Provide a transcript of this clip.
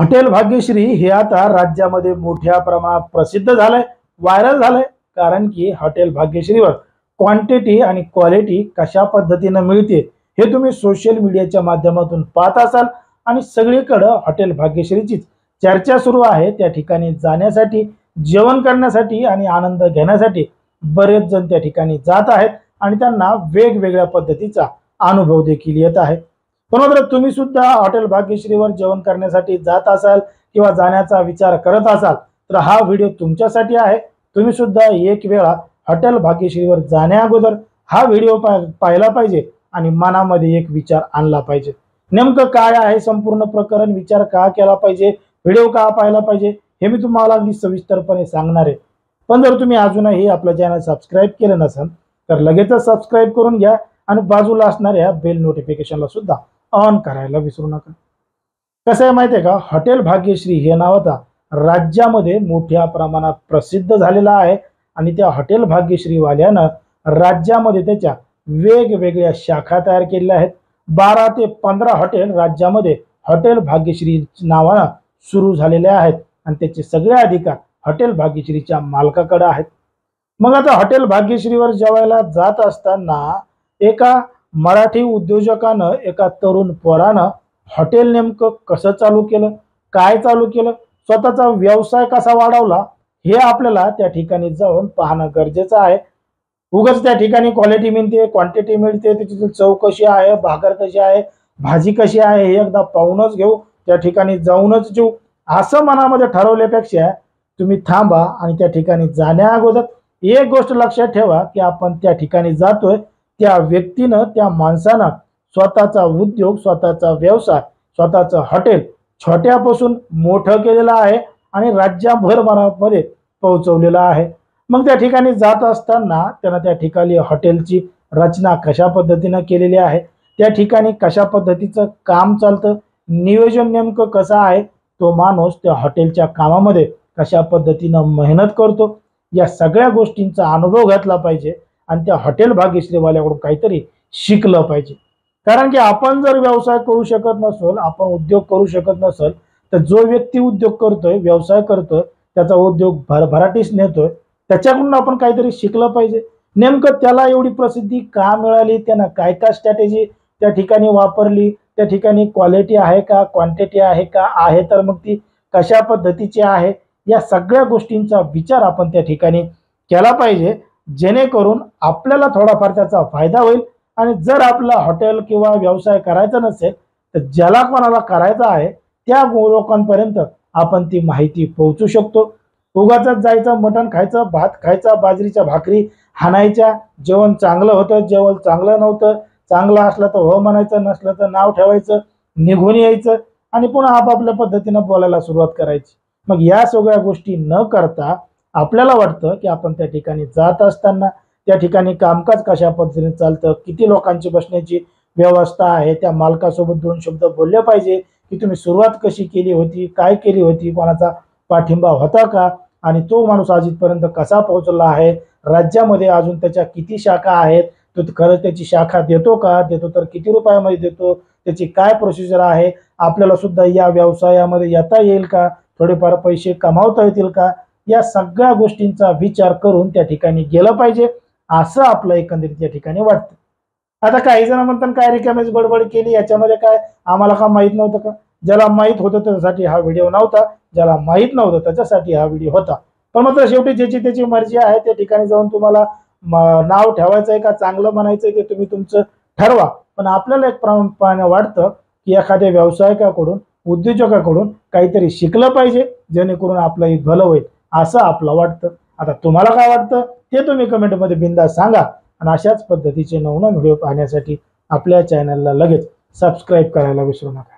Hotel Bhagyashree हे आता राज्यामध्ये मोठ्या प्रमाणात प्रसिद्ध झालंय, व्हायरल झालंय. कारण की हॉटेल भाग्यश्रीवर क्वांटिटी आणि क्वालिटी कशा पद्धतीने मिळते हे तुम्ही सोशल मीडियाच्या माध्यमातून पाहत असाल आणि सगळीकडे हॉटेल भाग्यश्रीची चर्चा सुरू आहे. त्या ठिकाणी जाण्यासाठी, जेवण करण्यासाठी आणि आनंद घेण्यासाठी बरेच जण त्या ठिकाणी जात आहेत आणि त्यांना वेगवेगळ्या पद्धतीचा अनुभव देखील येत आहे. पण मात्र तुम्ही सुद्धा हॉटेल भाग्यश्रीवर जेवण करण्यासाठी जात असाल किंवा जाण्याचा विचार करत असाल तर हा व्हिडिओ तुमच्यासाठी आहे. तुम्ही सुद्धा एक वेळा हॉटेल भाग्यश्रीवर जाण्या अगोदर हा व्हिडिओ पाहिला पाहिजे आणि मनामध्ये एक विचार आणला पाहिजे. नेमकं काय आहे संपूर्ण प्रकरण, विचार का केला पाहिजे, व्हिडिओ का पाहायला पाहिजे हे मी तुम्हाला अगदी सविस्तरपणे सांगणार आहे. पण जर तुम्ही अजूनही आपलं चॅनल सबस्क्राईब केलं नसेल तर लगेचच सबस्क्राईब करून घ्या आणि बाजूला असणाऱ्या बेल नोटिफिकेशनला सुद्धा ऑन करायला विसरू नका. कसं आहे माहिती आहे का, हॉटेल भाग्यश्री हे नाव आता राज्यामध्ये मोठ्या प्रमाणात प्रसिद्ध झालेलं आहे आणि त्या हॉटेल भाग्यश्री वाल्यानं राज्यामध्ये त्याच्या वेगवेगळ्या शाखा तयार केलेल्या आहेत. 12 ते 15 हॉटेल राज्यामध्ये हॉटेल भाग्यश्री नावानं सुरू झालेले आहेत आणि त्याचे सगळे अधिकार हॉटेल भाग्यश्रीच्या मालकाकडे आहेत. मग आता हॉटेल भाग्यश्रीवर जेवायला जात असताना एका मराठी उद्योजकानं, एका तरुण पोरानं हॉटेल नेमकं कसं चालू केलं, काय चालू केलं, स्वतःचा व्यवसाय कसा वाढवला हे आपल्याला त्या ठिकाणी जाऊन पाहणं गरजेचं आहे. उगाच त्या ठिकाणी क्वालिटी मिळते, क्वांटिटी मिळते, त्याची चव कशी आहे, भाकर कशी आहे, भाजी कशी आहे हे एकदा पाहूनच घेऊ, त्या ठिकाणी जाऊनच जेऊ असं मनामध्ये ठरवल्यापेक्षा तुम्ही थांबा आणि त्या ठिकाणी जाण्या अगोदर एक गोष्ट लक्षात ठेवा की आपण त्या ठिकाणी जातोय त्या व्यक्तीनं, त्या माणसानं स्वतःचा उद्योग, स्वतःचा व्यवसाय, स्वतःचं हॉटेल छोट्यापासून मोठं केलेलं आहे आणि राज्यभरामध्ये पोहोचवलेलं आहे. मग त्या ठिकाणी जात असताना त्यानं त्या ठिकाणी हॉटेलची रचना कशा पद्धतीनं केलेली आहे, त्या ठिकाणी कशा पद्धतीचं काम चालतं, नियोजन नेमकं कसं आहे, तो माणूस त्या हॉटेलच्या कामामध्ये कशा पद्धतीनं मेहनत करतो, या सगळ्या गोष्टींचा अनुभव घेतला पाहिजे आणि त्या हॉटेल भाग्यश्रीवाल्याकडून काहीतरी शिकलं पाहिजे. कारण की आपण जर व्यवसाय करू शकत नसेल, आपण उद्योग करू शकत नसेल तर जो व्यक्ती उद्योग करतोय, व्यवसाय करतोय, त्याचा उद्योग भरभराटीस नेतोय, त्याच्याकडून आपण काहीतरी शिकलं पाहिजे. नेमकं त्याला एवढी प्रसिद्धी का मिळाली, त्यानं काय काय स्ट्रॅटेजी त्या ठिकाणी वापरली, त्या ठिकाणी क्वालिटी आहे का, क्वांटिटी आहे का, आहे तर मग ती कशा पद्धतीची आहे, या सगळ्या गोष्टींचा विचार आपण त्या ठिकाणी केला पाहिजे, जेणेकरून आपल्याला थोडाफार त्याचा फायदा होईल. आणि जर आपला हॉटेल किंवा व्यवसाय करायचा नसेल तर ज्याला कोणाला करायचा आहे त्या लोकांपर्यंत आपण ती माहिती पोहोचू शकतो. उगाच जायचं, मटण खायचं, भात खायचा, बाजरीच्या भाकरी हाणायच्या, जेवण चांगलं होतं, जेवण चांगलं नव्हतं, चांगलं असलं तर हो म्हणायचं, नसलं तर नाव ठेवायचं, निघून यायचं आणि पुन्हा आपापल्या पद्धतीनं बोलायला सुरुवात करायची. मग या सगळ्या गोष्टी न करता आपल्याला वाटतं की आपण त्या ठिकाणी जात असताना त्या ठिकाणी कामकाज कशा पद्धतीने चालतं, किती लोकांची बसण्याची व्यवस्था आहे, त्या मालकासोबत 2 शब्द बोलले पाहिजे की तुम्ही सुरुवात कशी केली होती, काय केली होती, कोणाचा पाठिंबा होता का आणि तो माणूस आजपर्यंत कसा पोहोचला आहे, राज्यामध्ये अजून त्याच्या किती शाखा आहेत, तो खरंच त्याची शाखा देतो का, देतो तर किती रुपयामध्ये देतो, त्याची काय प्रोसिजर आहे, आपल्याला सुद्धा या व्यवसायामध्ये येता येईल का, थोडेफार पैसे कमावता येतील का, या सगळ्या गोष्टींचा विचार करून त्या ठिकाणी गेलं पाहिजे असं आपलं एकंदरीत या ठिकाणी वाटतं. आता काही जण म्हणतात काय रिकामीच बडबड केली, याच्यामध्ये काय आम्हाला का माहित नव्हतं का. ज्याला माहित होतं त्याच्यासाठी हा व्हिडिओ नव्हता, ज्याला माहित नव्हतं त्याच्यासाठी हा व्हिडिओ होता. पण मात्र शेवटी ज्याची त्याची मर्जी आहे, त्या ठिकाणी जाऊन तुम्हाला नाव ठेवायचं आहे का चांगलं म्हणायचं ते तुम्ही तुमचं ठरवा. पण आपल्याला एक प्रमाणे वाटतं की एखाद्या व्यावसायिकाकडून, उद्योजकाकडून काहीतरी शिकलं पाहिजे जेणेकरून आपलंही भलं होईल असं आपलं वाटतं. आता तुम्हाला काय वाटतं ते तुम्ही कमेंटमध्ये बिनधास्त सांगा आणि अशाच पद्धतीचे नवनवीन व्हिडिओ पाहण्यासाठी आपल्या चॅनलला लगेच सबस्क्राईब करायला विसरू नका.